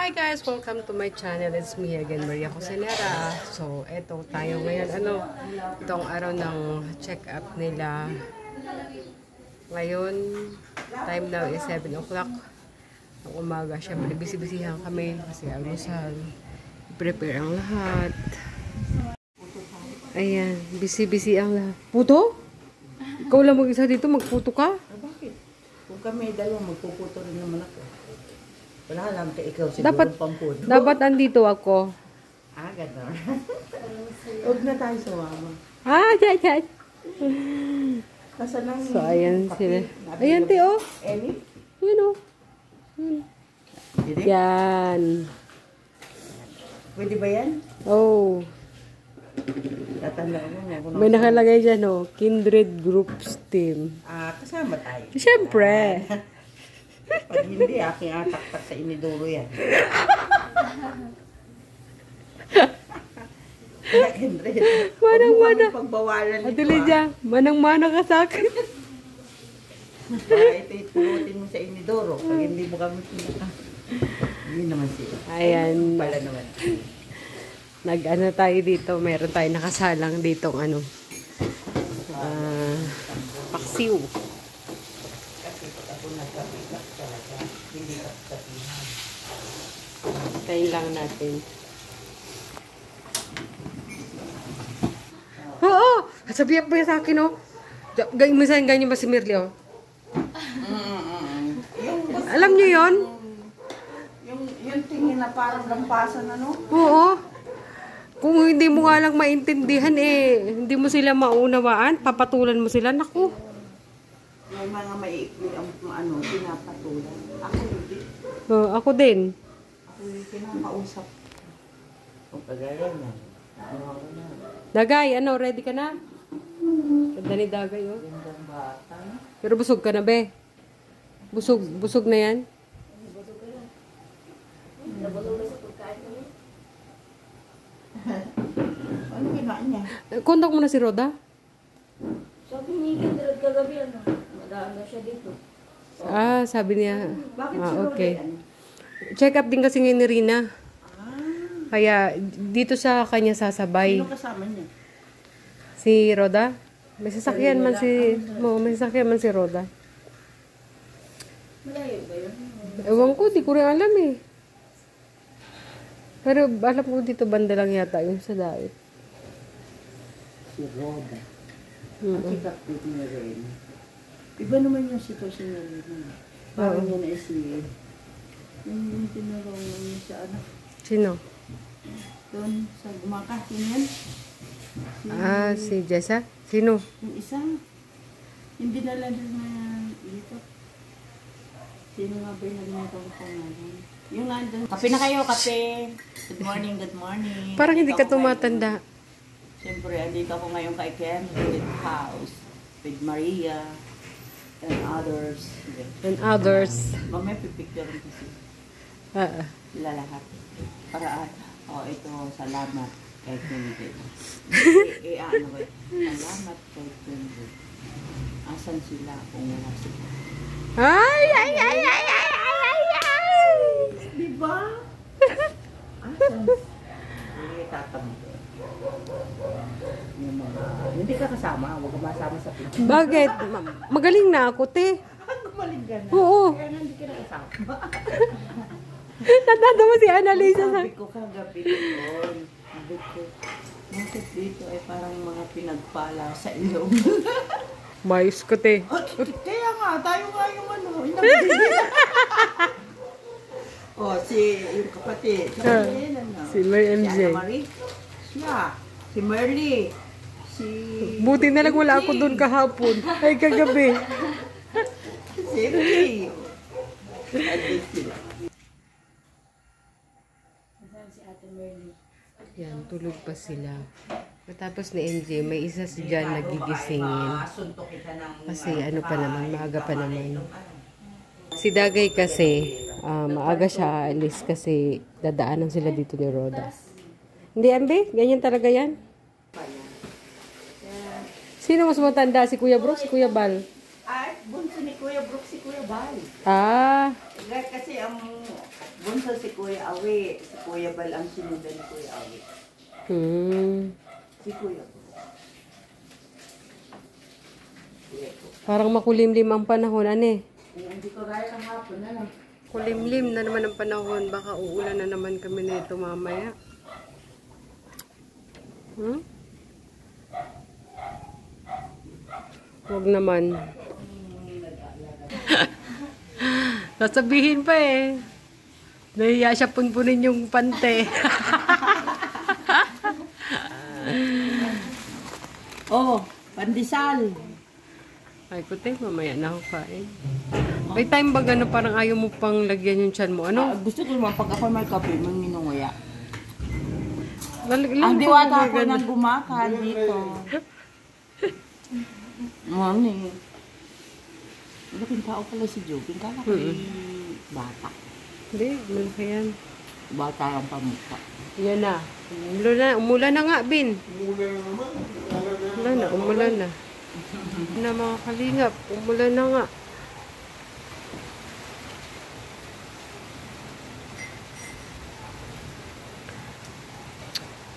Hi guys! Welcome to my channel. It's me again, Maria Cosinera. So, eto tayo ngayon. Itong araw ng check-up nila. Ngayon, time now is 7 o'clock ng umaga. Siyempre, busy-busyhan kami kasi almusal. Prepare ang lahat. Ayan, busy-busy ang lahat. Puto? Ikaw lang mag-isa dito, magputo ka? Bakit? Kung kami dalawa, magpuputo rin naman ako. Wala lang kay ikaw siguro Dapat, pamputo. dapat andito ako. Ah, gano'n. Huwag na tayo sumama. Yan. Nasa nang So, ayan sila. Ayan, Teo. Ellie? Yun o. Direk? Yan. Pwede ba yan? Oh. Tatanda mo. May nakalagay dyan o. Kindred Groups Team. Ah, kasama tayo. Siyempre. Pag hindi, aking ataktak sa inidoro yan. Henry, Manang-mana. pagbawalan nito. Ate Lydia, manang-mana ka sa akin. Para ito iturutin mo sa inidoro. Pag hindi mo kami pinaka. Hindi naman siya. Ayan. Pala naman. Nag-ano tayo dito. Meron tayo nakasalang ditong paksiw. Tayo lang natin. Oo! Sabihan pa sa akin, oh. Ganyan ba si Mirli, oh? Alam niyo yon? Yung tingin na parang lampasan, ano? Oo. Kung hindi mo nga lang maintindihan, hindi mo sila maunawaan, papatulan mo sila, naku. May mga maikli ang pinapatulan. Ako hindi. Ako din. Ako yung kinakausap. Kung kagaya na. Dagay, ready ka na? Ganda ni Dagay, oh. Gandang bata. Pero busog ka na, be. Busog na yan. Busog ka na. Nabulog na sa pagkain mo. Ano kinain niya? Kontak mo na si Roda. Sabi ni Kindred kagabi, madaan na siya dito. Sabi niya. Bakit si Okay. Roda? Check up din kasi ngayon ni Rina. Ah, Kaya dito sa kanya sasabay. sino kasama niya? Si Roda. May sasakyan man si Roda. Malayo ba yun? Ewan ko, di ko rin alam eh. Pero alam ko dito banda lang yata yung sa dait. Si Roda. Mm-mm. Ang sikat dito niya rin. Iba naman yung sitwasyon niya rin. Parang niya na yung tinulungan niya sa Sino? doon sa Gumakasin yan. Si Jessa? Sino? Yung isa, hindi nala doon na dito. Sino nga ba yung nagmataw ko ngayon? Yung nandun. Kape na kayo, kape. Good morning, good morning. Parang hindi ka tumatanda. Siyempre, andito ako ngayon kay Ken with house, with Maria, and others. And others. Mamaya pipicture rin kasi sila lahat. Para, ito, salamat kay Ken. Ano ba? Salamat kay Ken. Asan sila kung wala sila? Ay! Diba? Asan? Hindi tatamad. Yung mga, hindi ka kasama, huwag ka masama sa picture. Bakit? Magaling na ako, te. Gumaling ka na. Oo. Kaya hindi ka na kasama. Natanda mo si Annalisa. Sabi ko kagabi doon. Sabi ko, bakit dito ay parang mga pinagpala sa ilong. Mayos ko, te. Kaya nga, tayo nga yung yung kapatid. Si Mary MJ. Si Ana Marie. Siya. Si Merly. Si... Buti na lang wala ako doon kahapon. Ay, kagabi. Si Ray. Andun sila. Si Ate Merly. Yan, tulog pa sila. Matapos ni MJ, may isa si John nagigisingin. Kasi ano pa naman, maaga pa naman. Si Dagay kasi, maaga siya alis kasi dadaanan sila dito ni Roda. Hindi, Ambe? Ganyan talaga yan? Sino mas matanda? Si Kuya Brooks, si Kuya Bal? Ay, bunso ni Kuya Brooks si Kuya Bal. Ah. Kasi ang Bunso si Kuya Awi. Si Kuya Bal ang sinundan ni Kuya Awi. Si Kuya Bal. Parang makulimlim ang panahon, ane. Hindi ko gaya kahapon na lang. Kulimlim na naman ang panahon. Baka uulan na naman kami nito mamaya. Huwag naman. Sasabihin pa eh. Nahiya siya punpunin yung pante. Oh, pandesal. Ay, puti, mamaya na ako kain. May time ba gano'n parang ayaw mo pang lagyan yung tiyan mo? Ano? Gusto ko naman pag ako may kape, may minunguya. Ang Ang diwata ko nang gumakan dito. Mami. Laking tao pala si Joe. Kala ko bata. Hindi, malaki yan. Bata ang pamukha. Yan na. Umulan na nga, Bin. Umulan na. Na mga kalingap, umulan na nga.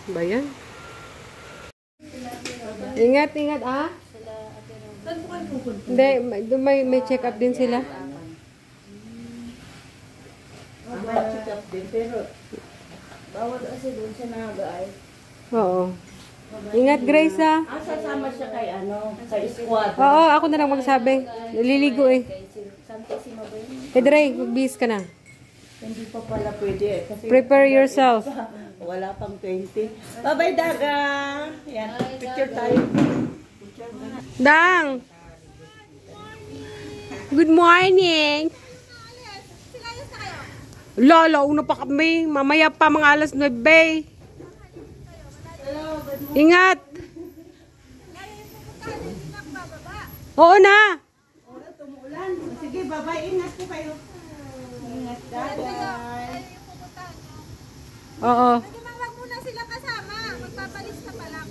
Ba yan? Ingat, ingat, ah. Hindi, may check up din sila. May check up din, pero Bawal kasi doon sa nag-ay. Oo. Ingat, Grace, ah. sasama siya kay kay squad. Oo, ako na lang magsabi. Naliligo eh. Santissima ba yun? Hey, Dre, magbihis ka na. Hindi pa pala pwede kasi Prepare yourself. wala pang 20. Bye-bye, Daga! Yan, picture tayo. Dang! Good morning! Lala, una pa kami. Mamaya pa mga alas 9. Ingat! Oo na! Sige, bye-bye. Ingat po kayo. Ingat, Daga. Oo. Wag muna sila kasama. Magpapalis ka pa lang.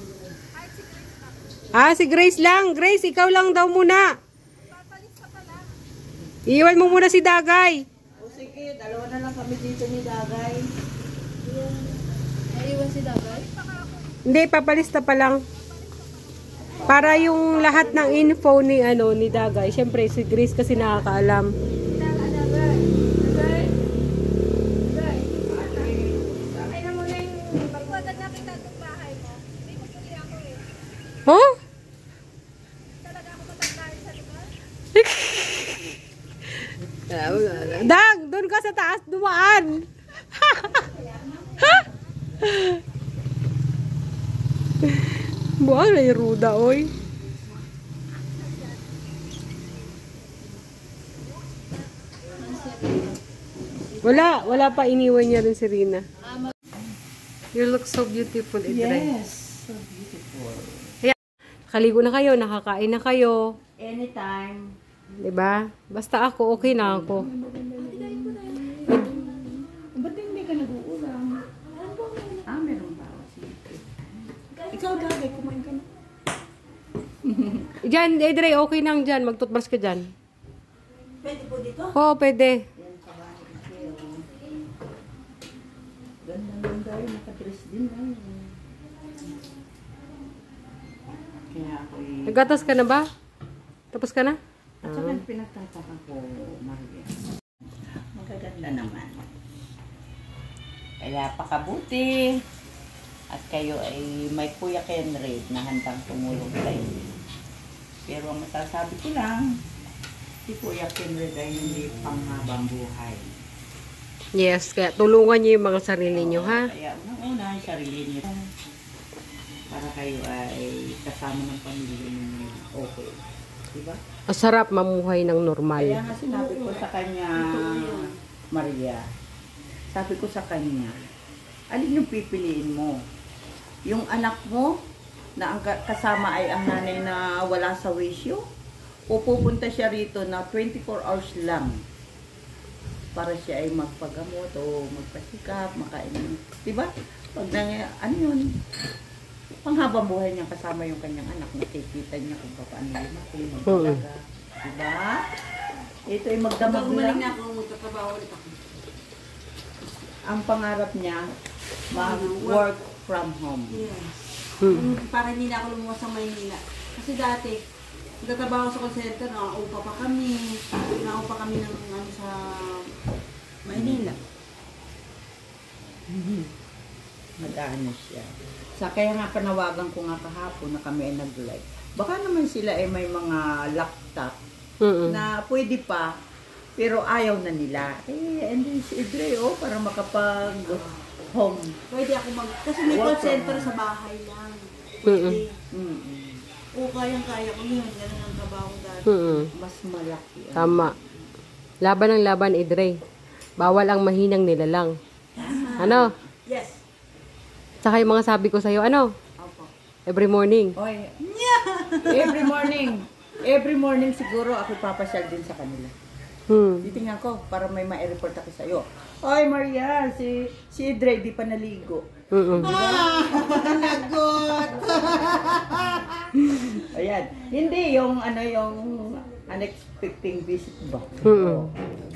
Kahit si Grace pa. Ah, si Grace lang. Grace, ikaw lang daw muna. Magpapalis ka pa lang. Iiwan mo muna si Dagay. O sige, dalawa na lang kami dito ni Dagay. Naiwan si Dagay? Hindi, papalista pa lang. Para yung lahat ng info ni ni Dagay. Siyempre, si Grace kasi nakakaalam. Pagwagad na kita itong bahay mo. Hindi ko tuloy ako eh. Huh? Talaga ako matagdahin sa lugar. Dag, doon ka sa taas dumaan. Buwan na yung ruda, oy. Wala pa, iniwan niya rin si Rina. You look so beautiful, Idray. Yes, so beautiful. Kaligo na kayo, nakakain na kayo. Anytime. Diba? Basta ako, okay na ako. Ba't hindi ka nag-uulam? Meron ba? Ikaw, Dagay, kumain ka na. Diyan, Idray, okay nang dyan. Mag-toothbrush ka dyan. Pwede po dito? Oo, pwede. Ganda-ganda rin, nakadress din lang. Kaya ako Nagatas ka na ba? Tapos ka na? At saka pinagtataka ko, Maria. Magaganda naman. Kaya pakabuti. At kayo ay may Kuya Kenred na handang tumulong sa inyo. Pero ang masasabi ko lang, si Kuya Kenred ay hindi panghabang buhay. Yes, kaya tulungan niyo yung mga sarili niyo, ha? Kaya unang-una, yung sarili niyo. Para kayo ay kasama ng pamilya niyo okay. Diba? Masarap mamuhay ng normal. Kaya nga sinabi ko sa kanya, Maria, sabi ko sa kanya, alin yung pipiliin mo? Yung anak mo, na ang kasama ay ang nanay na wala sa wisyo? O pupunta siya rito na 24 hours lang para siya ay magpagamot o magpasikap, makain. Diba? Pag ano yun, panghabang buhay niya kasama yung kanyang anak, nakikita niya kung paano lumaki, magpalaga. Diba? Ito ay magdamag lang. ang pangarap niya, mag-work from home. Yes. Para hindi na ako lumuwas sa Maynila. Kasi dati, nagtatrabaho sa call center, nakaupa pa kami. Nakaupa kami ng sa Maynila. Nag-ano siya. Kaya nga panawagan ko nga kahapon na kami ay nag-live. Baka naman sila ay may mga laptop na pwede pa, pero ayaw na nila. And then si Idre, para makapag-home. Pwede ako kasi may call center sa bahay lang. Pwede. O kayang-kaya ko yun. Ganun ang trabaho dati. Mas malaki. Tama. Laban ang laban, Idre. Bawal ang mahinang nilalang. Ano? Yes. Saka yung mga sabi ko sa'yo, ano? Opo. Every morning. Oy. Every morning siguro ako papasyal din sa kanila. Titingnan ko para may ma-report ako sa'yo. Oy, Maria, si Idre di pa naligo. Nagot! Ayan. Hindi, yung unexpected visit ba?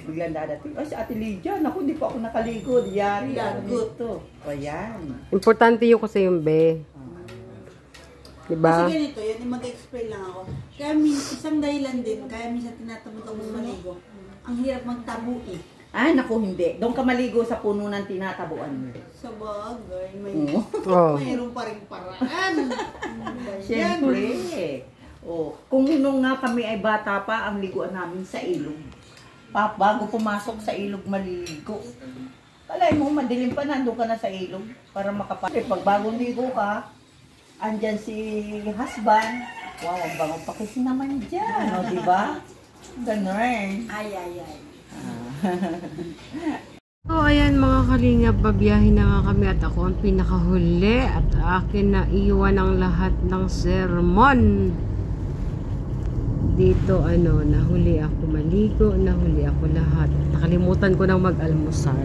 Biglang dadating. Si Ate Lydia, naku, di pa ako nakaligo. Yari, nito. Ayan. Importante yung kasi yung be. Diba? Kasi ganito, yun, mag-explain lang ako. Kaya isang dahilan din, kaya minsan tinatamad-tamad maligo. Ang hirap magtabo eh. Ay, naku, hindi. Doon ka maligo sa puno ng tinatabuan mo. Sa bagay, mayroon pa rin paraan. Siyempre. Kung nung nga kami ay bata pa, ang liguan namin sa ilog. Bago pumasok sa ilog maligo. Kalay mo, madilim pa, nandun ka na sa ilog para makapasok. Pag bagong ligo ka, andyan si husband. Wow, ang bango pakis naman dyan. Diba? Ganun. Ay. So, ayan mga kalingap, babiyahin na nga kami at ako ang pinakahuli at akin na iwan ang lahat ng sermon. Dito, nahuli ako maligo, nahuli ako lahat. Nakalimutan ko nang mag-almusal.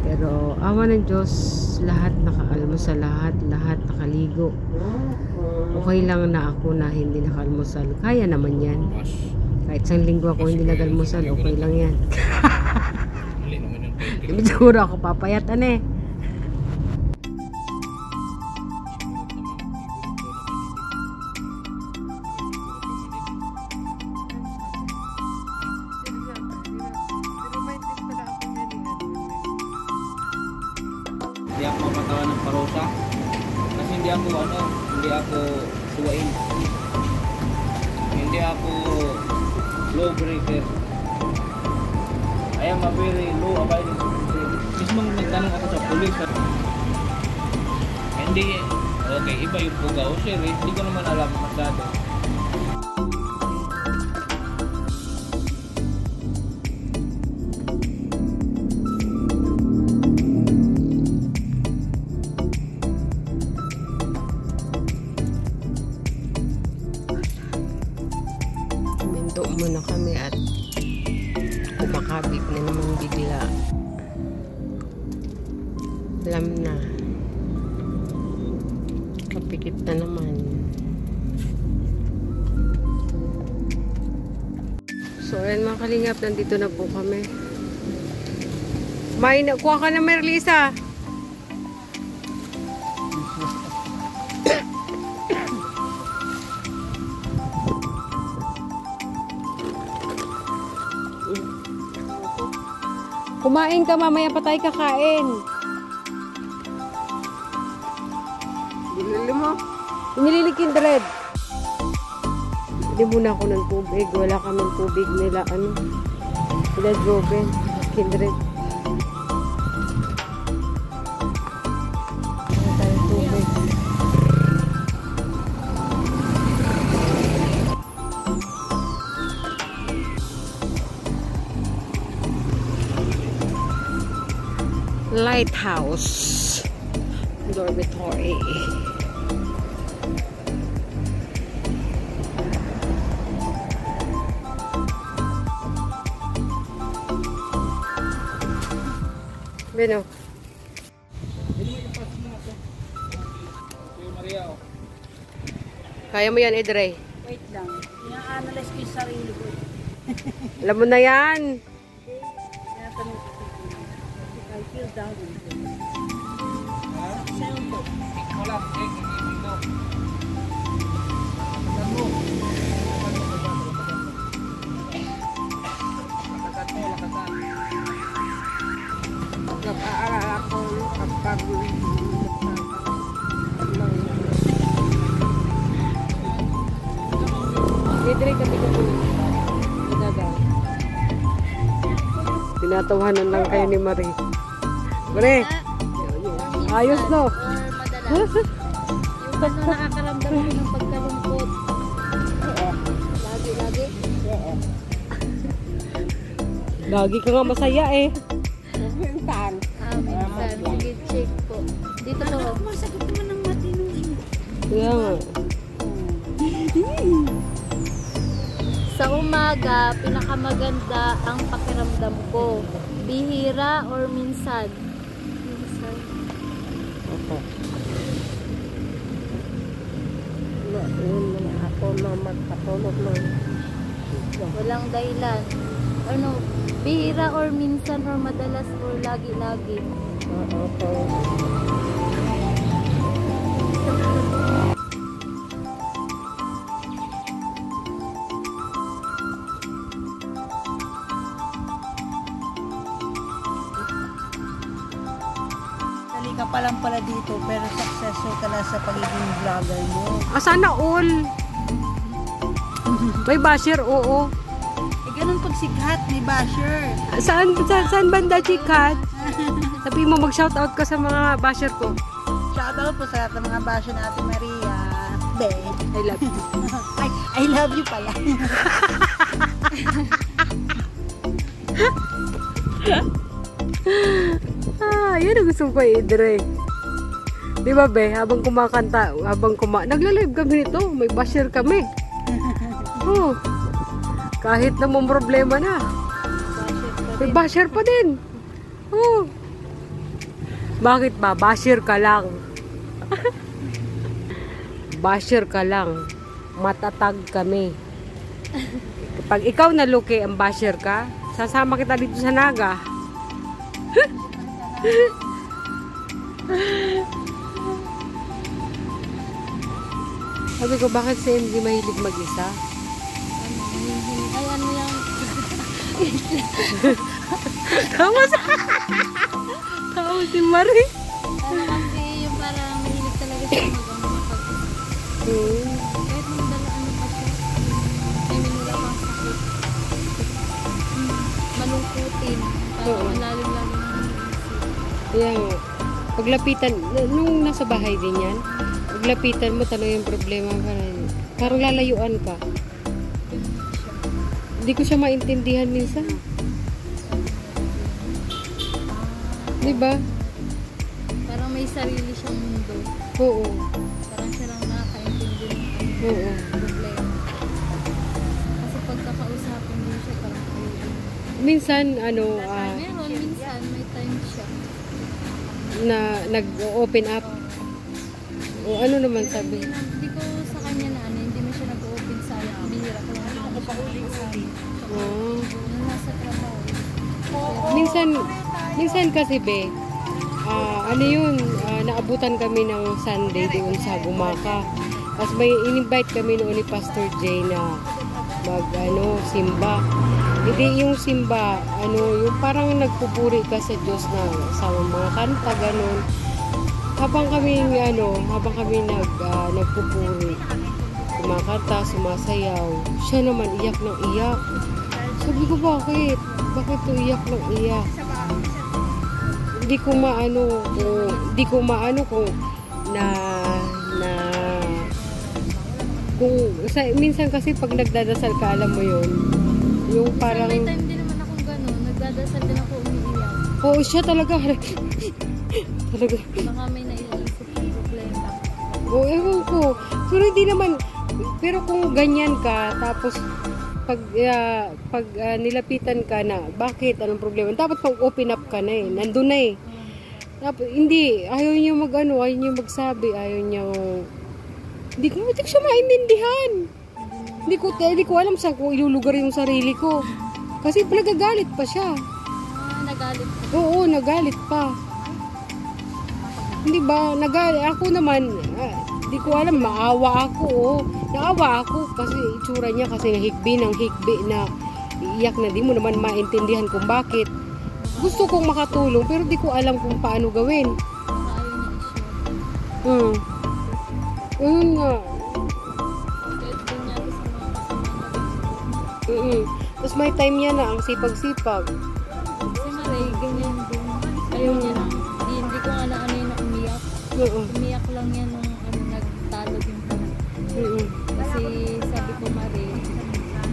Pero, awa ng Diyos, lahat nakaalmusal, lahat nakaligo. Okay lang na ako na hindi nakaalmusal. Kaya naman yan. Kahit isang linggo ako hindi nag-almusal, okay lang yan. Hindi siguro ako papayat, Hindi ako mapatawa ng parusa. Kasi hindi ako suwain. Hindi ako law breaker. I am a very law abiding citizen. Mismo nagtanong ako sa pulis. Hindi, okay, iba yung pugaw. Sir, hindi ko naman alam masyado. Minto muna kami at kumakabig na naman bigla. Alam na. Kapikit na naman. So, ayan mga kalingap, nandito na po kami. Kuha ka na, Merlisa. Kumain ka, mamaya pa tayo kakain. Binili mo? Binili ni Kindred. Bili muna ako ng tubig. Wala kaming tubig nila, nila Joven, Kindred. Wala tayong tubig. Lighthouse dormitory. Beno. Kaya mo yan, Edre. Wait lang. Ina-analyze ko yung sarili ko. Alam mo na yan. Tinatanong ko. feel down. Tik mo lang, tik, hindi mo. Lakatan mo. Lakatan mo, lakatan. Nag-aalala ako kapag Didre kami ko po. Tinatawanan lang kayo ni Marie. Marie! Ayos no? Or madalas. Yung ano nakakaramdam ko ng pagkalungkot. Lagi. Lagi ka nga masaya eh. Minsan. Sige, check po. Dito po. masakit naman ng matino. Kaya nga. Sa umaga, pinakamaganda ang pakiramdam ko. Bihira or minsan? Minsan. Okay. Ako magpatulog lang. Walang dahilan. Ano, bihira or minsan or madalas or lagi-lagi? Dali ka pa lang pala dito pero successful ka na sa pagiging vlogger mo. Sana all. May basher, oo. Ganun pag sikat ni Basher. Saan banda, Chikat? Sabi mo, mag-shoutout ka sa mga basher ko. Shoutout po sa lahat ng mga Basher na Ate Maria. Be. I love you. I love you pala. Yan ang gusto ko i-dre. Di ba, be? Habang kumakanta, nagla-live kami nito. May basher kami. Oh. Kahit namang problema na. May basher pa din. Oh. Bakit ba? Basher ka lang. Basher ka lang. Matatag kami. Kapag ikaw naluki ang basher ka, sasama kita dito sa Naga. Sabi ko, bakit si MJ mahilig mag-isa? Ay, ano yung... Tawa si Marie. Ano kasi yung parang mahilig talaga siya mag-isa. Kahit nung ano pa siya. I mean, wala pang sakit. Malungkutin. Parang malalim lang yung isip. Ayan, paglapitan, nung nasa bahay din yan, paglapitan mo, tanong yung problema, parang lalayuan ka. Hindi ko siya maintindihan minsan. Diba? Parang may sarili siyang mundo. Oo. Parang siya lang nakakaintindi ng Oo. problema. Kasi pagkakausapin din siya, parang Minsan, meron, minsan may time siya. na nag-open up. O ano naman sabi? Hindi ko sa kanya na hindi mo siya nag-open sa akin. Bihira ko lang ako pa-uli sa akin. Oh. Nung nasa trabaho. Minsan kasi be, ano yun, naabutan kami ng Sunday doon sa Gumaka. Tapos may in-invite kami noon ni Pastor Jay na simba. Hindi yung simba, yung parang nagpupuri ka sa Diyos na sa mga kanta, ganun. Habang kami nagpupuri, kumakanta, sumasayaw, siya naman iyak ng iyak. Sabi ko, bakit? Bakit to iyak ng iyak? Hindi ko maano kung minsan kasi pag nagdadasal ka, alam mo yun, yung parang... May time din naman akong gano'n. Nagdadasal din ako umiiyak. Oo, siya talaga. Talaga. Baka may naiisip yung problema. Oo, ewan ko. Pero hindi naman, pero kung ganyan ka, tapos pag nilapitan ka na, bakit? Anong problema? Dapat pag open up ka na eh. Nandun na eh. Tapos, hindi. Ayaw niya ayaw niya magsabi, ayaw niya... Hindi ko siya maintindihan. Hindi ko alam saan ko ilulugar yung sarili ko. Kasi nagagalit pa siya. nagalit ka. Oo, nagalit pa. Hindi ba? Nagalit. Ako naman, di ko alam, maawa ako. Oh. Naawa ako kasi itsura niya kasi hikbi na iyak na di mo naman maintindihan kung bakit. Gusto kong makatulong pero di ko alam kung paano gawin. Baka ayaw niya i-share. Ayun nga. Kahit din niya sa mga kasama. Tapos may time niya na ang sipag-sipag. Si Maray, ganyan din. Ayaw niya na. Hindi ko nga na ano yun na umiyak. Umiyak lang yan nung nagtalo din pa. Kasi sabi ko, Maray,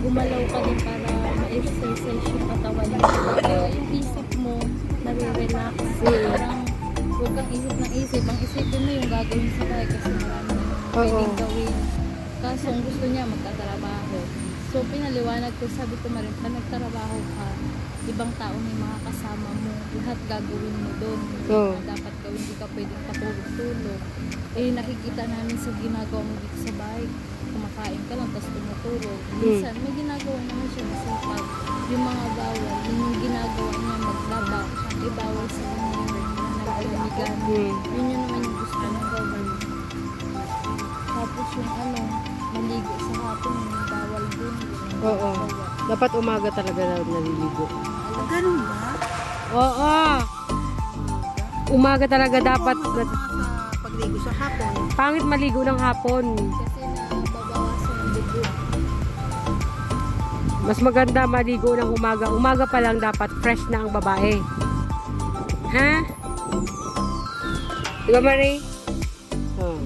gumalaw ka din para ma-exercise yung katawan mo. Kaya yung isip mo, nare-relax. Parang huwag kang isip ng isip. Ang isipin mo yung gagawin sa bahay kasi marami na pwedeng gawin. Kaso ang gusto niya magtatrabaho. So pinaliwanag ko, sabi ko Maray, pag nagtrabaho ka, ibang tao may mga kasama mo. Lahat gagawin mo doon. Dapat gawin, hindi ka pwedeng patulog-tulog. Eh nakikita namin sa ginagawa mo dito sa bahay. Kumakain ka lang, tapos tumutulog. Minsan, may ginagawa naman siya kasi pag yung mga bawal, yung ginagawa niya maglaba, ibawal sa kanya yung nalamigan. Yun naman yung gusto niya gawin. Tapos yung maligo sa hapon, yung bawal din. Oo. Dapat umaga talaga na naliligo. Ganun ba? Oo. Umaga talaga dapat. Sa pagligo sa hapon. Pangit maligo ng hapon. Kasi nababawasan ang dugo. Mas maganda maligo ng umaga. Umaga pa lang dapat fresh na ang babae. Ha? Diba, Marie? Oh.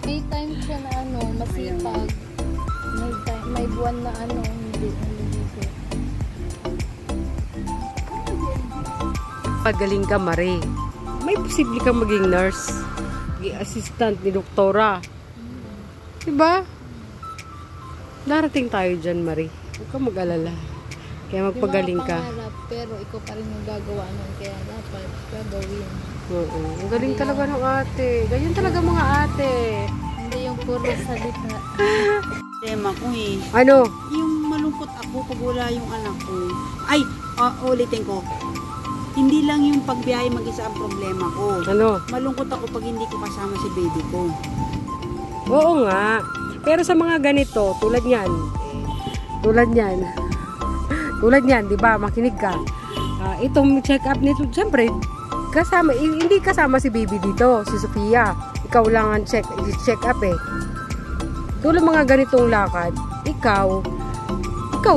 May time siya na masipag. May buwan na hindi naliligo. Pagaling ka, Marie. May posible kang maging nurse. Maging assistant ni doktora. Diba? Darating tayo dyan, Marie. Huwag kang mag-alala. Kaya magpagaling ka. Pangarap, pero ikaw pa rin yung gagawa nun. Kaya dapat gagawin. Oo. Ang galing talaga ng ate. Ganyan talaga mga ate. Hindi yung puro salita. Tema ko eh. Ano? Yung malungkot ako pag wala yung anak ko. Ay, ulitin ko. Hindi lang yung pagbiyahe mag-isa ang problema ko. Ano? Malungkot ako pag hindi ko kasama si baby ko. Oo nga. Pero sa mga ganito, tulad niyan, di ba? Makinig ka. Itong check-up nito, syempre, hindi kasama si baby dito, si Sofia. Ikaw lang ang check-up eh. Tulad mga ganitong lakad, ikaw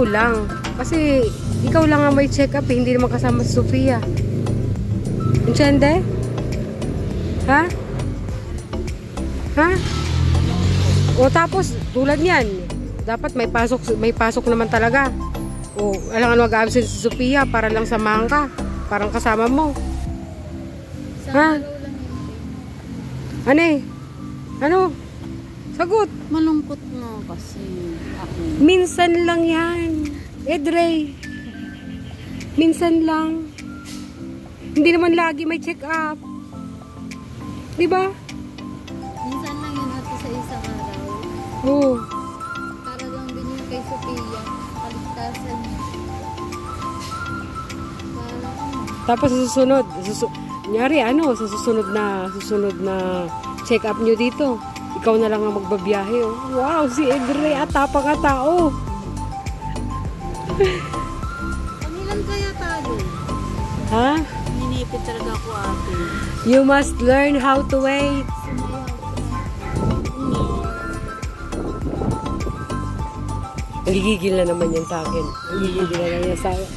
lang. Kasi, ikaw lang ang may check-up eh, hindi naman kasama si Sofia. Entiende? Ha? Ha? O tapos, tulad niyan, dapat may pasok naman talaga. O, alangan mag-absent si Sofia para lang samahan ka. Parang kasama mo. Sa Ha? araw lang yun. Ano eh? Ano? Sagot. Malungkot nga kasi ako. Minsan lang yan. Edrey. Minsan lang. Hindi naman lagi may check-up. Diba? Minsan lang yun ate sa isang araw. Oo. Para lang din yun kay Sophia. Kaligtasan niya. Para Tapos sa susunod, kunyari sa susunod na check-up nyo dito, ikaw na lang ang magbabiyahe. Oh. Wow, si Edrey, atapang ka tao. Pangilan kaya tayo? Ha? Ninipid talaga ako ate. You must learn how to wait. Gigigil na naman yan sa akin. Gigigil na naman yan sa akin.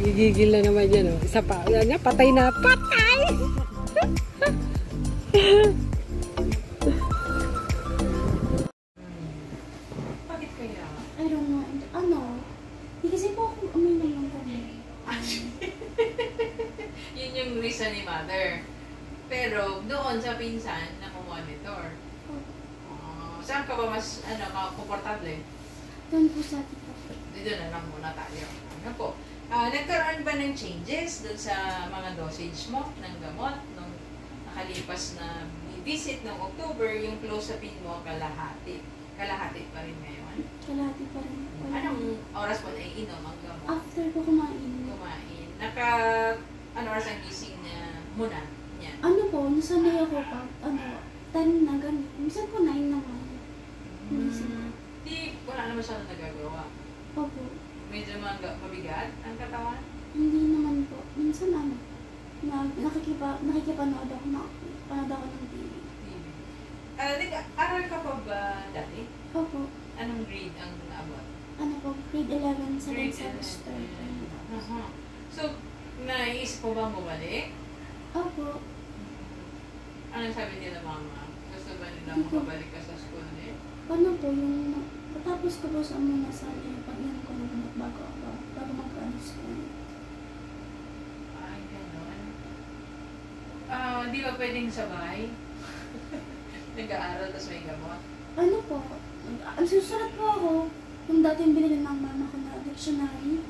Gigigil na naman yan. Oh. Isa pa. Yan, patay na. Patay! Bakit kaya? I don't know. Kasi po ako uminom lang kami. Yun yung reason ni mother. Pero doon sa pinsan na monitor. Saan ka ba mas komportable? Doon po sa atin po. Dito na lang muna tayo. Ano po? Nagkaroon ba ng changes doon sa mga dosage mo ng gamot nung nakalipas na visit ng October, yung clozapine mo kalahati? Kalahati pa rin ngayon. Kalahati pa rin. Anong oras po naiinom ang gamot? After ko kumain. Kumain. Ano oras ang gising niya muna? Niya. Ano po, nasanay ako pag, 10 na ganun. Minsan po 9 naman. Wala naman siya na nagagawa. Opo. Medyo mabigat ang katawan. Hindi naman po. Minsan nakikipanood ako ng TV. Nag-aral ka pa ba dati? Opo. Anong grade ang naabot? Ano po, grade 11, 7 Grade semester. 11. So, naiisip mo ba bumalik? Opo. Anong sabi nila mama? Gusto ba nila makabalik ka sa school din? Ano po, yung patapos ko po sa muna sa pag-inom ko ng bago mag-ano school. Ay, gano'n. Di ba pwedeng sabay? Nag-aaral tapos may gamot? Ano po, susulat po ako yung dating binili ng mama ko na dictionary.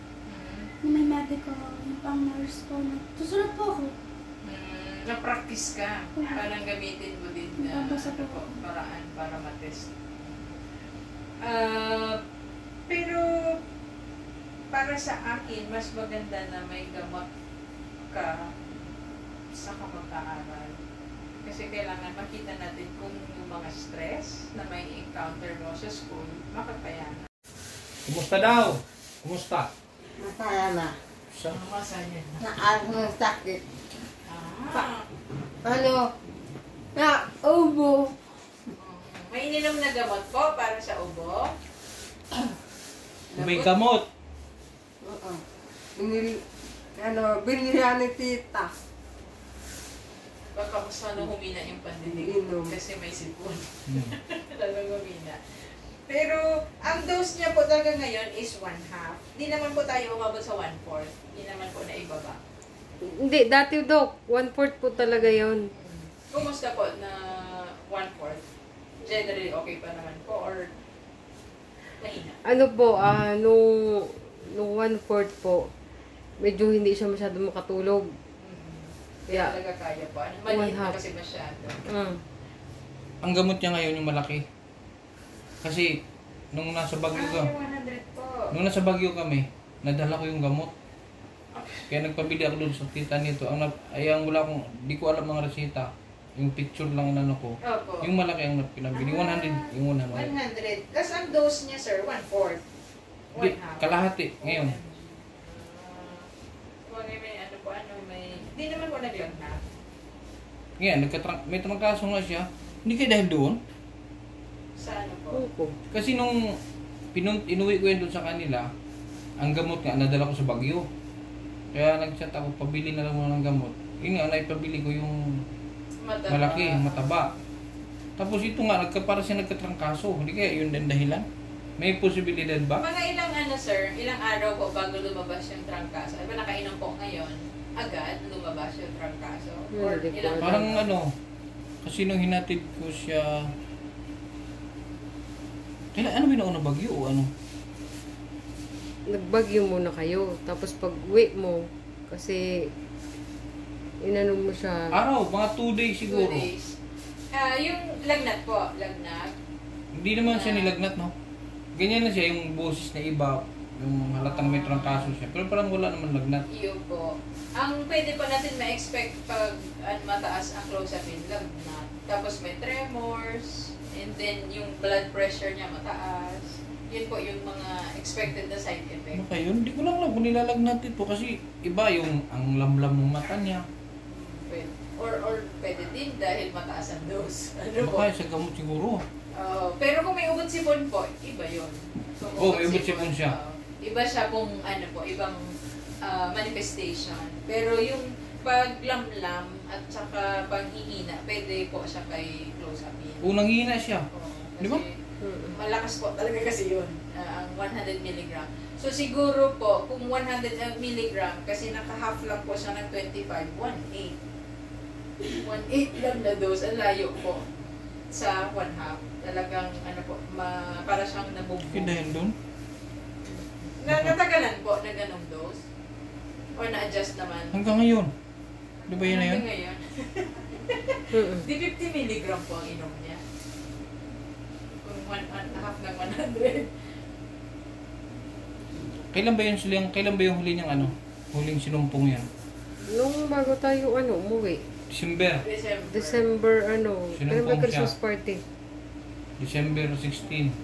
Na may medical, yung pang nurse ko. Susulat po ako. Na-practice ka. Parang gamitin mo din na paraan para matest. Pero para sa akin, mas maganda na may gamot ka sa kapag-aaral. Kasi kailangan makita natin kung yung mga stress na may encounter mo sa school, makakayanan. Kumusta daw? Kumusta? Masaya na. Masaya na. Naalis ng sakit. Ah. Na ubo. May ininom na gamot po para sa ubo? May gamot. Oo. Binilihan ni tita. Baka mas humina yung pandinig Inom. kasi may sipon. Talagang humina. Pero, ang dose niya po talaga ngayon is 1/2. Di naman po tayo umabot sa 1/4. Di naman po na ibaba. Hindi, dati Dok, 1/4 po talaga yon. Kumusta po na 1/4? Generally okay pa naman po or mahina? Ano po, nung 1/4 po, medyo hindi siya masyado makatulog. Kaya talaga kaya po. Maliit na kasi masyado. Ang gamot niya ngayon yung malaki. Kasi nung nasa Baguio ka, 100 po. nung nasa Baguio kami, nadala ko yung gamot. Kaya nagpabili ako doon sa tita nito. Ang wala akong, di ko alam mga resita. Yung picture lang na ko. Opo. Yung malaki ang pinabili. 100. Yung una. 100. Tapos ang dose niya, sir, 1/4. Kalahati ngayon. Hindi naman po naglagnat. Ngayon, may trangkaso nga siya. Hindi kayo dahil doon. Sa ano po? Opo. Kasi nung inuwi ko yun doon sa kanila, ang gamot nga, nadala ko sa Baguio. Kaya nag-chat ako, pabili na lang mo ng gamot. Yun nga, naipabili ko yung malaki, mataba. Tapos ito nga, para siya nagkatrangkaso. Hindi kaya yun din dahilan? May posibilidad ba? Mga ilang araw po bago lumabas yung trangkaso? Ay ba nakainom po ngayon, agad lumabas yung trangkaso? Or ilang Parang kasi nung hinatid ko siya, ano binauna Baguio o ano? Nagbagyo muna kayo. Tapos pag uwi mo, kasi inano mo siya. Araw, mga 2 days 2 siguro. days. Yung lagnat po, lagnat. Hindi naman siya nilagnat, no? Ganyan na siya, yung boses na iba, yung halatang may trangkaso siya. Pero parang wala naman lagnat. Yun po. Ang pwede pa natin ma-expect pag mataas ang clozapine, lagnat. Tapos may tremors, and then yung blood pressure niya mataas. Yun po yung mga expected na side effect. Ano kayo? Hindi ko lang alam kung nilalagnat ito kasi iba yung ang lamlam ng mata niya. Pwede. Or pwede din dahil mataas ang dose. Ano po? Baka sa gamot siguro. Pero kung may ugot sipon po, iba yun. May ugot sipon siya. Iba siya kung ibang manifestation. Pero yung paglamlam at saka paghihina, pwede po siya kay clozapine. Unang hina siya. Di ba? Malakas po talaga kasi yun, ang 100 mg. So siguro po, kung 100 mg, kasi naka-half lang po siya ng 25, 1/8. 1/8 lang na dose, ang layo po sa 1/2. Talagang para siyang nabubog. Dahil doon? Natagalan po na ganong dose? Or na-adjust naman? Hanggang ngayon. Di ba yun na yun? Hanggang ngayon. Di 50 mg po ang inom niya. Kung half ng 100. Kailan ba yung huli niyang ano? Huling sinumpong yan? Nung bago tayo umuwi. December. December Sinumpong kailan ba siya. Christmas party? December 16.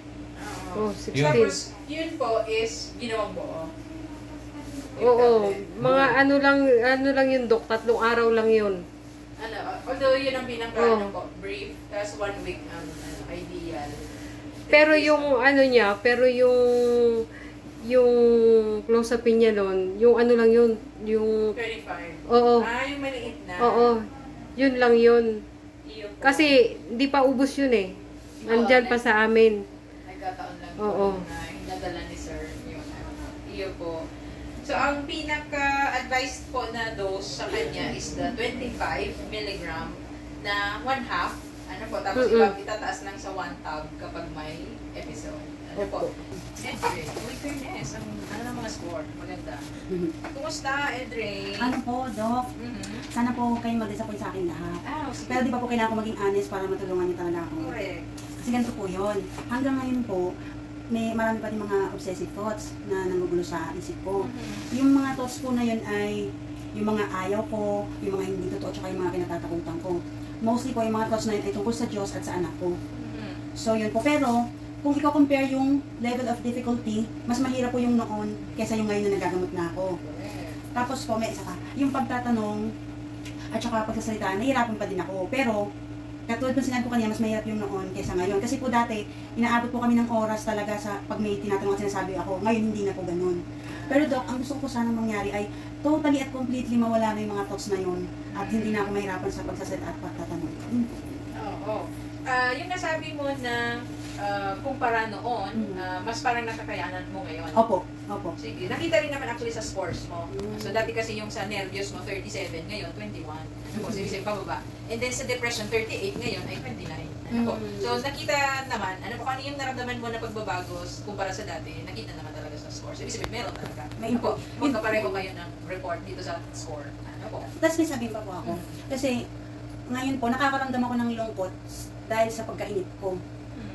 Oh, 16. Tapos, yun po is ginawang buo. Oo, mga ano lang yun, Dok, 3 araw lang yun. Although yun ang po, brief, tapos 1 week ang ideal. Pero yung yung close-upin niya nun, yung ano lang yun, yung 35. oo. Yung maliit na. Oo. Yun lang yun. Iyo po. Kasi hindi pa ubos yun eh. Nandyan pa sa amin. Nagkataon lang Oo. po na nadala ni sir yung iyo po. So, ang pinaka-advised po na dose sa kanya is the 25 mg na 1/2. Ano po, tapos itataas lang sa 1 tab kapag may episode. Ano po? Edre, with fairness, ang ng mga score, maganda. Kumusta, Edre? Ano po, Doc? Sana po kayo mag-disappoint sa akin lahat. Sige. Pero di ba po kailangan ko maging honest para matulungan niyo talaga ako? Correct. Kasi ganito po yun. Hanggang ngayon po, may marami pa rin mga obsessive thoughts na nangugulo sa isip ko. Yung mga thoughts po na yun ay yung mga ayaw ko, yung mga hindi totoo, tsaka yung mga kinatatakutan ko. Mostly po, yung mga thoughts na yun ay tungkol sa Diyos at sa anak ko. So yun po. Pero, kung i-compare yung level of difficulty, mas mahirap po yung noon kaysa yung ngayon na nagagamot na ako. Tapos po, may isa ka, yung pagtatanong at saka pagsasalita, nahihirapan pa din ako. Pero, katulad ng sinabi ko kanina, mas mahirap yung noon kaysa ngayon. Kasi po dati, inaabot po kami ng oras talaga sa pag may tinatanong at sinasabi ako. Ngayon, hindi na po ganun. Pero Doc, ang gusto ko sanang mangyari ay totally at completely mawala na yung mga thoughts na yun at hindi na ako mahirapan sa pagsasalita at pagtatanong. Oo. Yung nasabi mo na kumpara noon, mas parang nakakayanan mo ngayon. Opo. Sige. Nakita rin naman actually sa scores mo. So, dati kasi yung sa nervyos mo, 37, ngayon, 21. Ano po? So, ibig pababa. And then sa depression, 38, ngayon ay 29. Ano po? So, nakita naman, ano po, ano yung naramdaman mo na pagbabago kumpara sa dati, nakita naman talaga sa scores. So, ibig sabihin, meron talaga. May ano po? Magkapareho kayo ng report dito sa score. Ano po? Tapos may sabihin pa po ako. Kasi, ngayon po, nakakaramdam ako ng lungkot dahil sa pagkainip ko.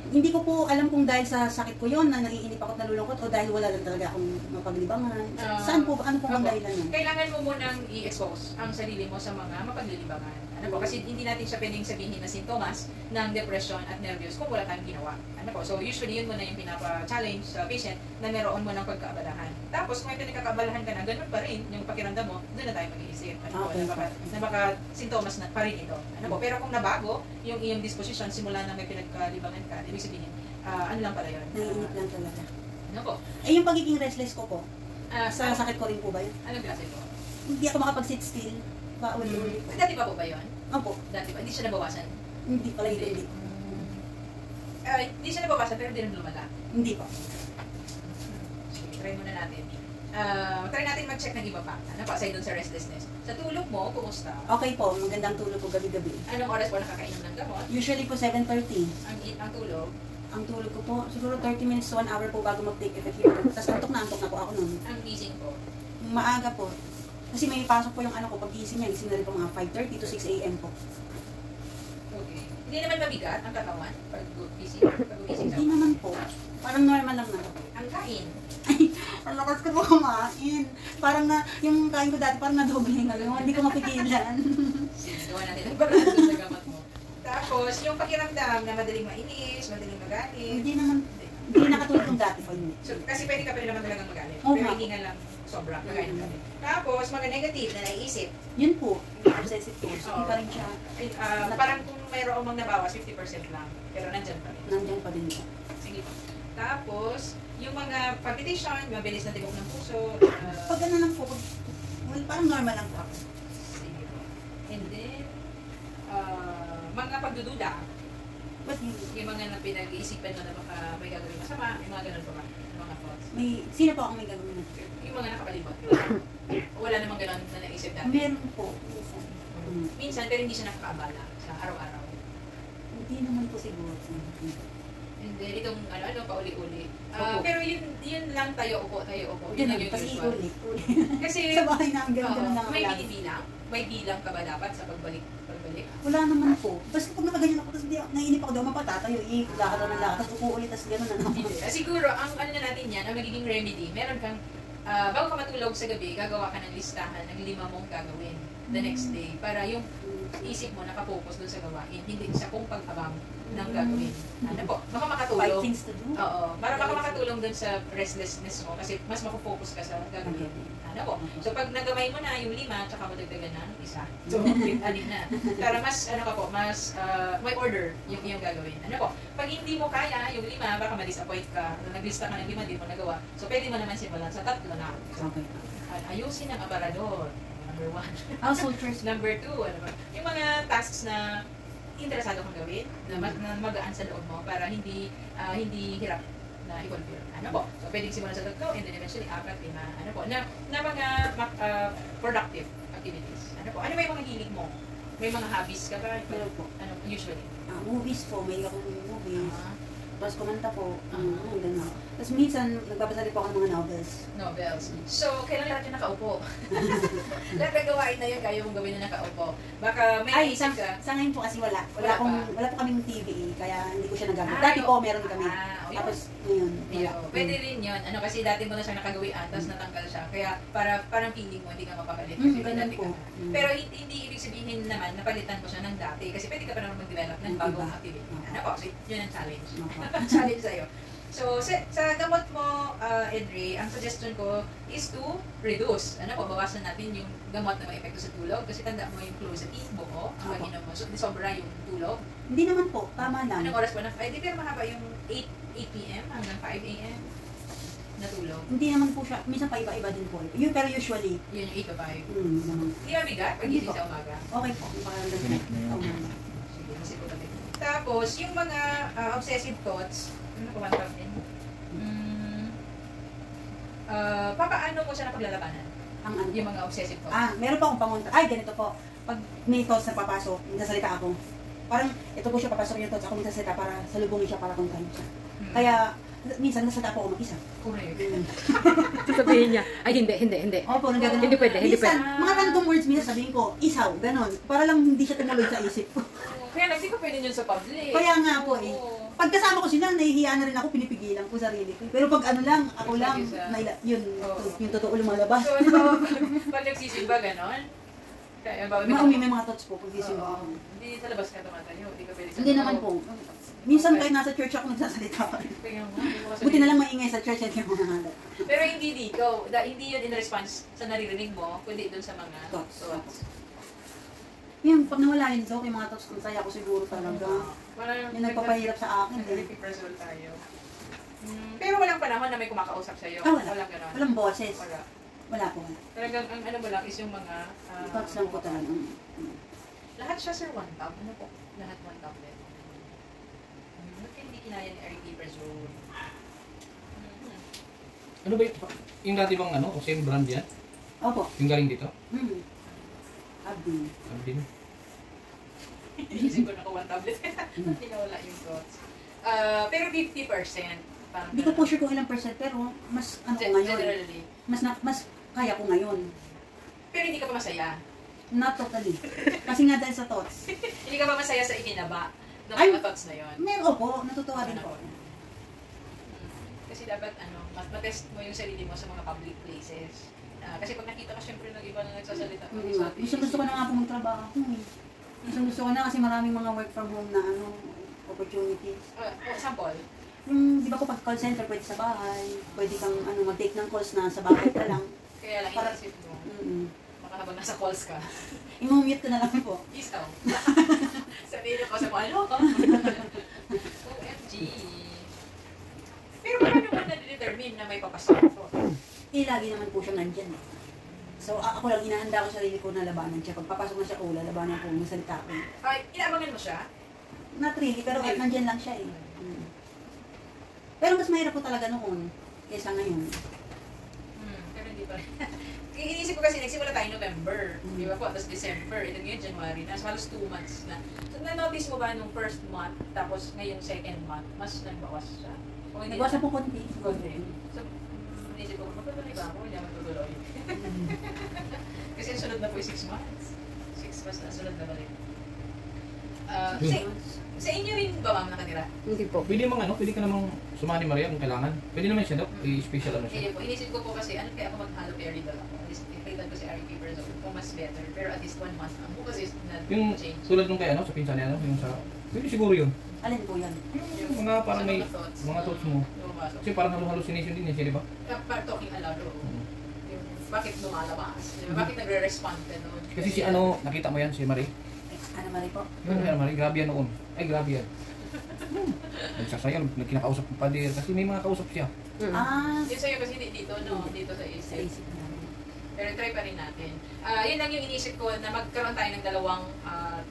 Hindi ko po alam kung dahil sa sakit ko yon na naiinip ako at nalulungkot o dahil wala lang talaga akong mapaglibangan. Saan po, ano po ang dahilan yun? Kailangan mo munang i-expose ang sarili mo sa mga mapaglilibangan. Ano po? Kasi hindi natin siya pwedeng sabihin na sintomas ng depression at nervyos kung wala tayong ginawa. Ano po? So usually yun muna yung pinapa-challenge sa patient na meron mo ng pagkaabalahan. Tapos kung may pinagkakaabalahan ka na, ganun pa rin yung pakiramdam mo, doon na tayo mag-iisip. Ano po? Na baka sintomas na pa rin ito. Ano po? Pero kung nabago yung iyong disposition simula na may pinagkalibangan ka, ibig sabihin, ano lang pala yun? Naiinip lang talaga. Ano po? Yung pagiging restless ko po, sa sakit ko rin po ba yun? Anong klase po? Hindi ako makapag-sit still. Paulit-ulit. Dati pa po ba yun? Opo. Dati pa? Hindi siya nabawasan? Hindi pala hindi. Hindi siya nabawasan pero hindi rin lumala. Hindi pa. Sige, try muna natin. Try natin mag-check ng iba pa. Ano pa, aside dun sa restlessness. Sa tulog mo, kumusta? Okay po, magandang tulog ko gabi-gabi. Anong oras po nakakainom ng gamot? Usually po 7:30. Ang tulog? Ang tulog ko po, siguro 30 minutes to 1 hour po bago mag-take effect yun. Tapos antok na po ako nun. Ang gising po? Maaga po. Kasi may pasok po yung ano ko, pag gising niya, gising na rin po mga 5:30 to 6 a.m. po. Okay. Hindi naman mabigat ang katawan pag gising Hindi naman po. Parang normal lang na. Ang kain? Ang lakas ko po kumain. Parang na, yung kain ko dati, parang nadoble nga lang. Hindi ko mapigilan. Sige, gawa natin ang parang sa gamot mo. Tapos, yung pakiramdam na madaling mainis, madaling magalit. Hindi naman, hindi nakatulog yung dati po yun. So, kasi pwede ka pa rin naman talagang magalit. Oo Pero nga. hindi nga lang sobra magalit ka rin. Tapos, mga negative na naiisip. Yun po, obsessive po. So, hindi pa rin siya. Parang kung mayroong mang nabawas, 50% lang. Pero nandyan pa rin. Nandiyan pa din po. Sige. Tapos, yung mga palpitation, mabilis na tibok ng puso. Pag ano lang po, well, parang normal lang po ako. Sige po. And then, mga pagdududa. But Yung mga na pinag-iisipan mo na baka may gagawin masama, yung mga ganun po ba? Yung mga thoughts. sino po ang may gagawin? Yung mga nakapalibot. Wala namang ganun na naisip dati. Meron po. Minsan, pero hindi siya nakakaabala sa araw-araw. Hindi naman po siguro. And then, itong ano, pauli-uli. Opo. Pero yun lang tayo upo. Yun Yun lang lang, yung kasi usual. ulit. Kasi, Sa bahay namin, ganun lang may lagi. binibilang. may bilang ka ba dapat sa pagbalik? Wala naman po. Basta pag nakaganyan ako, tapos naiinip ako daw, mapatatayo, lakad na lakad, tapos upo ulit, tapos gano'n na Hindi. Siguro, ang ano na natin yan, ang magiging remedy, meron kang, bago ka matulog sa gabi, gagawa ka ng listahan ng 5 mong gagawin the next day para yung isip mo nakapokus doon sa gawain, hindi sa kung pag-abang ng gagawin. Ano po, baka makatulong. 5 things to do. Oo, para baka makatulong doon sa restlessness mo kasi mas mapopokus ka sa gagawin. Ano po, so pag nagamay mo na yung 5, tsaka mo dagdagan na ng 1. So, alin na. Para mas, ano ka po, mas may order yung iyong gagawin. Ano po, pag hindi mo kaya yung 5, baka ma-disappoint ka. Naglista ka ng 5, di mo nagawa. So, pwede mo naman simulan sa 3 na. Okay. Ayusin ang aparador. Number 1. Household chores. Number 2, ano ba? Yung mga tasks na interesado kang gawin, na magaan sa loob mo para hindi hirap na i-fulfill. Ano po? So, pwedeng simulan sa 3 and then eventually 4, 5, ano po, na mga productive activities. Ano po? Ano ba yung mga hilig mo? May mga hobbies ka ba? Meron po. Ano, usually? Movies po, may ako ng movies. Tapos kumanta po, gano'n. Tapos minsan, nagbabasa po ako ng mga novels. Novels. So, kailan lahat yung nakaupo? Lahat na gawain na yun, kaya mong gawin na nakaupo. Baka may Ay, isip ka. sa ngayon po kasi wala. Wala Wala po kaming TV, kaya hindi ko siya nagamit. Ah, Dati po, meron kami. yun. Tapos ngayon, wala. Pwede rin yun. Ano, kasi dati mo na siya nakagawian, tapos natanggal siya. Kaya parang feeling mo, hindi ka mapapalit. Kasi Ganun dati po. ka. Pero hindi ibig sabihin naman, napalitan mo siya ng dati. Kasi pwede ka pa naman mag-develop ng bagong activity. Ano po, so yun ang challenge. Challenge sa'yo. So, sa gamot mo, Edre, ang suggestion ko is to reduce. Ano po, bawasan natin yung gamot na may epekto sa tulog. Kasi tanda mo yung clozapine, buo, ang pag-inom mo. So, di sobra yung tulog. Hindi naman po, tama lang. Anong oras po na? Ay, di pero mahaba yung 8 p.m. hanggang 5 a.m. na tulog. Hindi naman po siya, minsan pa iba-iba din po. Yun, pero usually, Yun yung 8 to 5. naman. Di ba bigat? Pagising sa umaga. Okay po, yung pakiramdam ko. Sige, kasi po kami. Tapos, yung mga obsessive thoughts, ano ko man din? Papaano mo siya napaglalabanan? Ang ano? Yung mga obsessive thoughts. Meron pa akong pangunta. Ay, ganito po. Pag may thoughts na papasok, nagsasalita ako. Parang, ito po siya papasok yung thoughts. Ako nagsasalita para salubungin siya, para kontahin siya. Kaya, minsan nagsasalita po ako mag-isa. Correct. Sasabihin niya, ay hindi. Opo, nagagano. Hindi pwede. Minsan, mga random words, minsan sabihin ko, isaw, ganon. Para lang hindi siya tumuloy sa isip ko. Kaya hindi ko pwede yun sa public. Kaya nga po eh. Oo. Pag kasama ko sila, nahihiya na rin ako, pinipigilan ko sarili ko. Pero pag ano lang, ako lang, yun, yung totoo lumalabas. So, ano ba, pag nagsisimba, ganon? Kaya ba, May mga thoughts po pag gising Oo. ako. Hindi sa labas ka tumatayo, hindi ka pwede sa Hindi loob. naman po. Minsan kahit nasa church ako nagsasalita pa rin. Kaya nga, hindi mo kasi- Buti na lang maingay sa church at yung mga halat. Pero hindi dito, hindi yun in response sa naririnig mo, kundi dun sa mga Thoughts. thoughts. Yun, pag nawala yun, so, yung mga thoughts, masaya ko siguro talaga. Parang Yung nagpapahirap sa akin. Eh. nag-repeat tayo. Pero walang panahon na may kumakausap sa'yo. Wala. Walang ganon. Walang boses. Wala. Wala po. Wala. Talagang ang ano mo lang is yung mga Thoughts lang po talaga. lahat siya sir one tab. Ano po? Lahat one tablet. Ba't hindi kinaya ni RT Brazil? Ano ba yung dati bang ano? O same brand yan? Opo. Yung galing dito? Abdi. Abdin. Inisip ko naka one tablet. Hindi nawala yung thoughts. Pero 50%. Parang Hindi ko po sure kung ilang percent, pero mas ano ko ngayon. Generally. Mas kaya ko ngayon. Pero hindi ka pa masaya. Not totally. Kasi nga dahil sa thoughts. Hindi ka pa masaya sa ikinaba ng Ay! mga thoughts na yon. Meron po, natutuwa din po. Kasi dapat matest mo yung sarili mo sa mga public places. Kasi pag nakita ka syempre ng iba na nagsasalita. Gusto ko na nga po magtrabaho. Gusto ko na kasi maraming mga work from home na opportunities. Sample. Yung, di ba ko pag call center, pwede sa bahay. Pwede kang mag-take ng calls na sa bahay ka lang. Kaya lang Para- inisip mo. Mm-mm. Habang nasa calls ka. I-mute ko na lang po. Isaw. Sabihin ko sa ano ka. OMG. Pero paano mo na-determine na may papasok ko? Lagi naman po siya nandyan eh. So, ako lang hinahanda ko sarili ko na labanan siya. Pag papasok na siya ko, lalabanan ko, masalita ko. Ay, inaabangan mo siya? Not really, pero nandyan lang siya eh. Pero mas mahirap po talaga noon kaysa ngayon. Pero hindi pa rin. Inisip ko kasi nagsimula tayo November, di ba po? Tapos December, ito ngayon January na, so halos 2 months na. So na-notice mo ba nung first month, tapos ngayong second month, mas nagbawas siya? O hindi Nagbawas po konti. Konti. So, inisip ko, magtutuloy ba ako? Hindi ako magtutuloy. Kasi ang sunod na po 6 months. basta sunod na balik. Sa inyo rin ba ma'am nakatira? Hindi po. Pwede pwede ka namang sumani Maria kung kailangan. Pwede naman siya, i-special ano siya. Hindi po, inisip ko po kasi ano kaya ako mag-halo peridol ako. At least i-playtan ko si Ari Peperzone kung mas better. Pero at least 1 month ang bukas is Yung na-change. tulad nung kay sa pinsan niya, yung sa... Pwede siguro yun. Alin po yan? Yung mga parang may... Mga thoughts mo. Lumasok. Kasi parang hallucination din siya, di ba? Talking aloud, oo. Yung bakit lumalabas? Diba? Bakit nagre-respond ka noon? Kasi si nakita mo yan, si Marie. Ano Marie po? Yun, si Marie, grabe yan noon. Ay, grabe yan. Nagsasayaw, kinakausap ng pader. Kasi may mga kausap siya. Yun sa'yo kasi dito, no? Dito sa Sa isip. isip namin. Pero try pa rin natin. Yun lang yung inisip ko na magkaroon tayo ng dalawang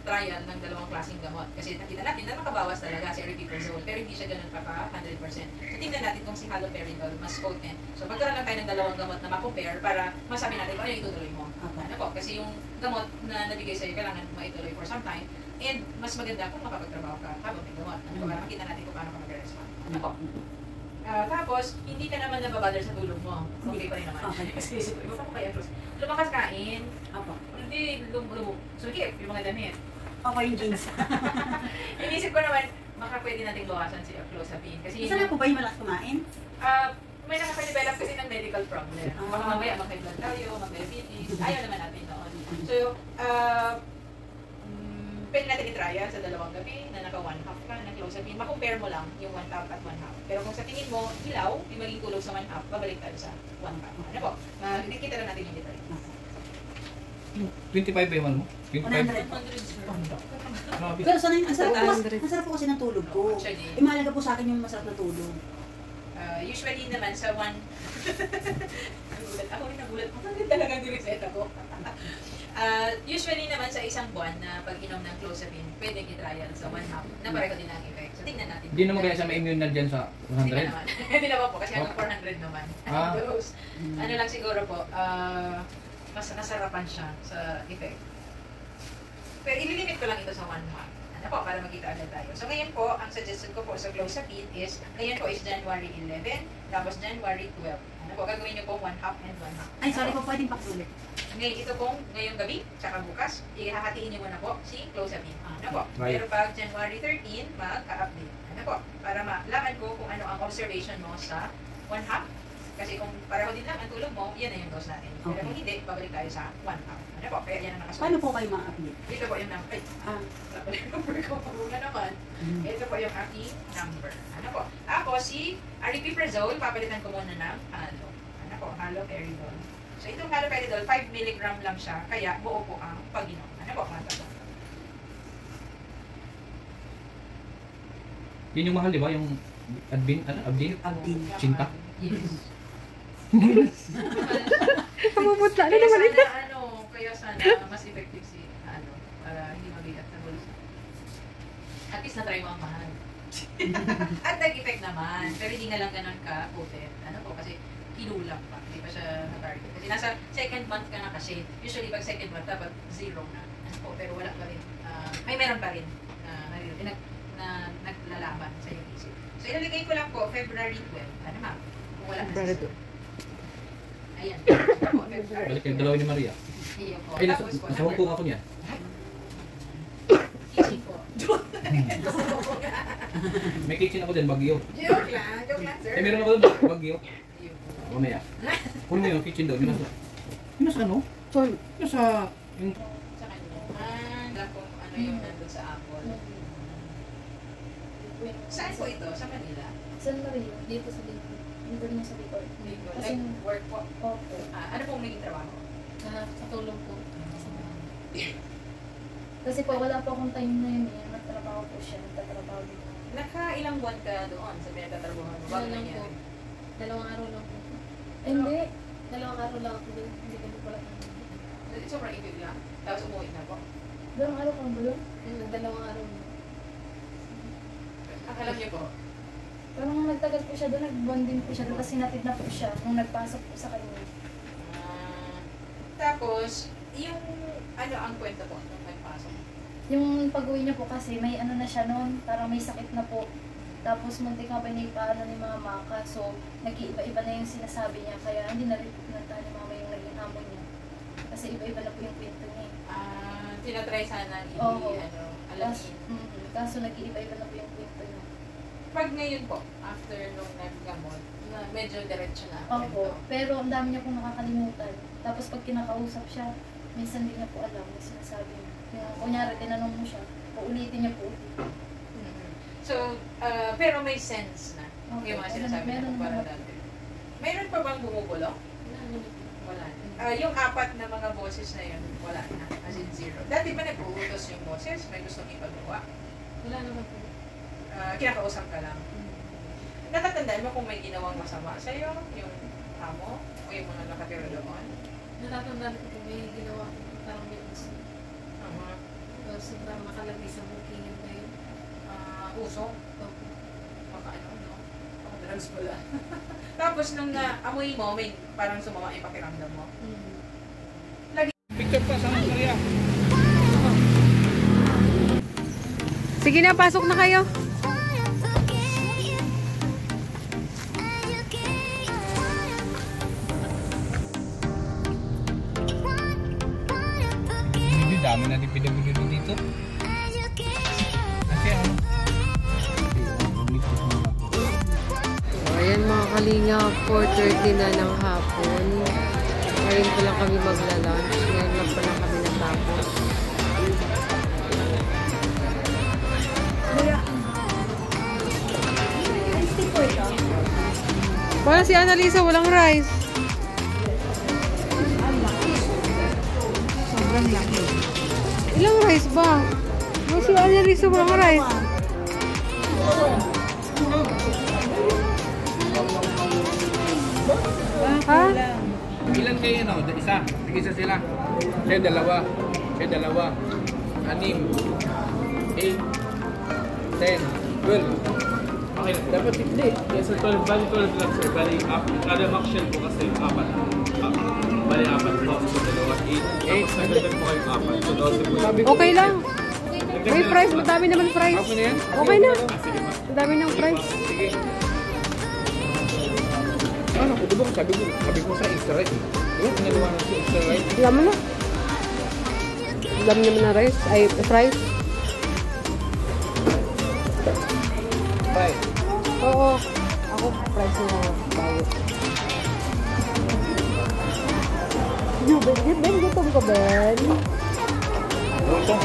trial ng dalawang klaseng gamot. Kasi nakita natin na makabawas talaga si Aripiprazole, pero hindi siya ganun pa 100%. So tingnan natin kung si haloperidol mas potent. So magkaroon lang tayo ng dalawang gamot na ma-compare para masabi natin kung ano yung itutuloy mo. Ano po? Kasi yung gamot na nabigay sa'yo, kailangan maituloy for some time. And mas maganda kung makapagtrabaho ka habang may gamot. Ano po? Para makita natin kung paano ka mag-respond. Ano po? Tapos, hindi ka naman nababother sa tulog mo. Okay pa rin naman. Kasi isip ko, iba pa ko kaya close. Lumakas kain. Hindi sugip yung mga damit. Ako yung jeans. Inisip ko naman, baka pwede nating bawasan si clozapine. Kasi Isa na po ba yung malakas kumain? may nakaka-develop kasi ng medical problem. Baka mamaya mag-high blood tayo, mag-diabetes. Ayaw naman natin noon. So, pwede natin i-trial sa 2 gabi na naka 1/2 ka ng clozapine. Ma-compare mo lang yung 1/2 at 1/2. Pero kung sa tingin mo, hilaw, yung maging tulog sa 1/2, babalik tayo sa 1/2. Ano po? Kita lang natin yung difference. 25 ba yung ano mo? 25? 100. Grabe. Pero sana yung, ang sarap po 100. kasi ng tulog ko. Actually. Mahalaga po sa akin yung masarap na tulog. Usually naman sa ako rin nagulat. Ang ganda talaga yung reseta ko. Usually naman sa isang buwan na pag-inom ng clozapine, pwedeng i-trial sa 1/2 na pareho din ang effect. So tingnan natin. Hindi naman kaya siya ma-immune na dyan sa 100? Hindi naman. Hindi naman po kasi hanggang 400 naman. Dose. Ano lang siguro po, mas nasarapan siya sa effect. Pero ililimit ko lang ito sa 1 month. Ano po, para makita agad tayo. So ngayon po, ang suggestion ko po sa clozapine is, ngayon po is January 11, tapos January 12. Ano po, gagawin niyo po 1/2 and 1/2. Ay, sorry po, pwedeng paksulit. Ngayon, ito pong ngayong gabi, tsaka bukas, ihahatiin niyo muna po si clozapine. Ano po? Right. Pero pag January 13, mag-update. Ano po? Para malaman ko kung ano ang observation mo sa 1/2. Kasi kung pareho din lang ang tulog mo, yan na yung dose natin. Pero Okay. kung hindi, babalik tayo sa 1/2. Ano po? Kaya yan ang nakasulat. Paano po kayo ma-update? Ito po yung number. Ay, wala pala yung number ko. Paguna naman. Ito po yung aking number. Ano po? Ako, si Aripiprazole, papalitan ko muna ng halo. Ano po? Haloperidol. So, itong haloperidol, 5 mg lang siya. Kaya, buo po ang pag-inom. Ano po? Yun yung mahal, di ba? Yung Abdin? Abdin. Cinta? Yes. Pamumutla na Kaya naman ito. sana, kaya sana mas effective si, para hindi mabigat sa bulsa. At least na-try mo ang mahal. At nag-effect naman, pero hindi nga lang ganun ka-potent. Ano po, kasi kinulak pa, hindi pa siya na-target. Kasi nasa second month ka na kasi, usually pag second month, dapat 0 na. Ano po, pero wala pa rin. May meron pa rin na naglalaban sa iyong isip. So, ilalagay ko lang po, February 12. Ano ma'am? Kung wala na February siya. Ayan. Ano po, February Balik yung dalawa ni Maria. Iyo po. Ay, Tapos po, nasa Hong Kong ako niya. kitchen po. May kitchen ako din, Baguio. Joke lang, sir. Eh, meron ako din, Baguio. Iyo po. Mamaya. Kunin mo yung kitchen doon. Yung nasa ano? Sorry. Yung sa... Yung... Sa kanya. Alam ko ano yung nandun sa Apple. Saan po ito? Sa Manila? San Maria, dito sa Bicol. Dito rin sa Bicol. Bicol. Kasi, Like work po. opo. Ano pong naging trabaho? Sa tulong po. Kasi po, wala po akong time na yun eh. Nagtrabaho po siya. Nagtatrabaho dito. Nakailang buwan ka doon sa pinagtatrabaho mo? Bago Wala lang po. nangyari? 2 araw lang po. Ay, hindi. 2 araw lang ako. Hindi ko po pala. Sobrang ikot lang. Tapos umuwi na po. 2 araw ka ba yun? 2 araw na. Alam niyo po, Parang nagtagal po siya doon. Nag-bond din po siya doon. Kasi natid na po siya kung nagpasok po sa kanya. tapos, yung ano ang kwento po nung nagpasok? Yung pag-uwi niya po kasi may ano na siya noon. Parang may sakit na po. Tapos muntik nga pa niya ipaano ni mama. So, nag-iiba-iba na yung sinasabi niya. Kaya hindi na rin pinunta ni mama yung naging amo niya. Kasi iba-iba na po yung kwento niya. tinatry sana Oo. alamin. Kaso nag-iiba-iba na po yung kwento niya. Pag ngayon po, after nung naggamot, na medyo diretso na. Opo, pero ang dami niya pong nakakalimutan. Tapos pag kinakausap siya, minsan hindi niya po alam, may sinasabi niya. Kaya kunyari, tinanong mo siya, uulitin niya po ulit. So, pero may sense na. Okay. Yung mga sinasabi na para dati. Mayroon pa bang bumubulong? Wala na. Yung 4 na mga boses na yun, wala na. As in 0. Dati ba nag-uutos yung boses? May gustong ipagawa? Wala naman po. Kinakausap ka lang. Natatandaan mo kung may ginawang masama sa'yo, yung amo, o yung mga nakatira doon? Natatandaan ko po may ginawa ko parang may uso. Sobrang makalagay sa booking ba yun? Uso? Opo. Baka ano, no? Baka drugs pala. Tapos nung naamoy mo, may parang sumama yung pakiramdam mo. Picture pa sa Maria. Sige na, pasok na kayo. Hindi, dami natin PWD dito. Kasi ano? So, ayan mga kalinga, 4:30 na ng hapon. Ngayon pa lang kami magla-lunch. Ngayon lang pa lang kami natapos. Wala si Annalisa, walang rice. Sobrang laki. Ilang rice ba? Wala si Annalisa, walang rice. Ha? Ilan kayo no? Isa. Isa sila. Siya dalawa. Siya dalawa. 6, 8, 10, 12. Okay, dapat hindi. Yes, 12 lang sir. Bali, kada mock shell po kasi 4. Bali, 4 po. So, dalawa, 8. Tapos nagdadag po kayong 4. So, 12 po. Okay lang. May fries, madami naman fries. Okay na yan? Okay na. Sige ma. Madami ng fries. Sige. Ano ko, diba sabi ko sa extra rice. Diba, nagawa na sa extra rice. Alam mo na. Alam naman na rice. Ay, fries. Right. Oo. Ako, fries na bago. Ben, gutom ka, Ben. Ito.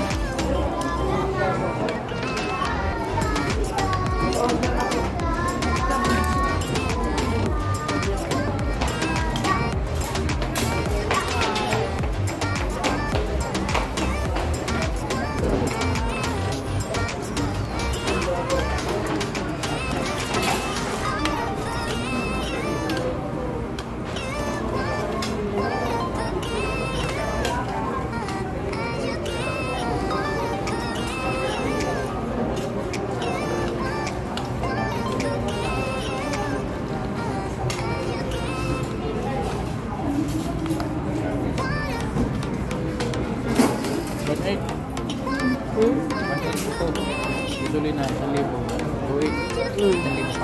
Ituloy na 1,000. Tuwing 1,000 pa.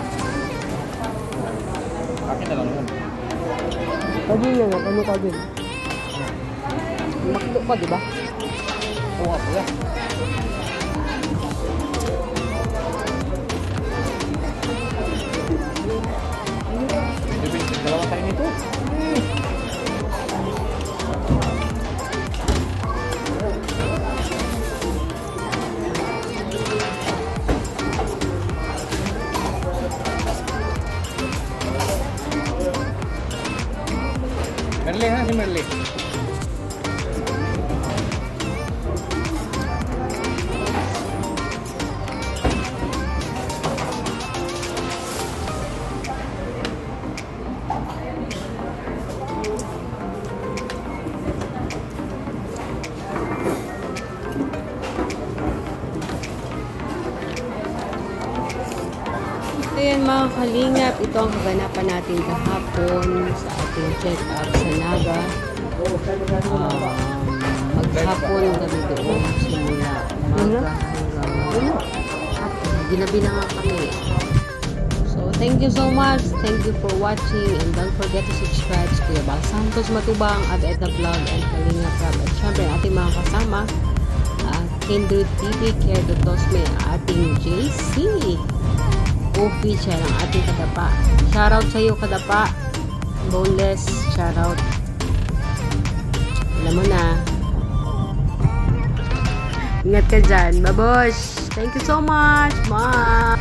Akin na lang yun. Sabi niya nga, ano ka din? Makdo ka, di ba? Oo nga pala. Dalawa tayo nito. Merle ha, si Merle. Ayan mga kalingap, ito ang kaganapan natin kahapon sa ating check-up sa Naga. Maghapon kami doon simula umaga hanggang ginabi na nga kami. So thank you so much, thank you for watching, and don't forget to subscribe to Kuya Bal Santos Matubang, Ate Edna Vlog, and Kalingap Rab, at syempre ating mga kasama Kindred TV, Care Dotos, may ating JC. Official ang ating kadapa. Shoutout sa iyo, kadapa. Boneless, shoutout. Alam mo na. Ingat ka dyan. Babosh! Thank you so much, Ma!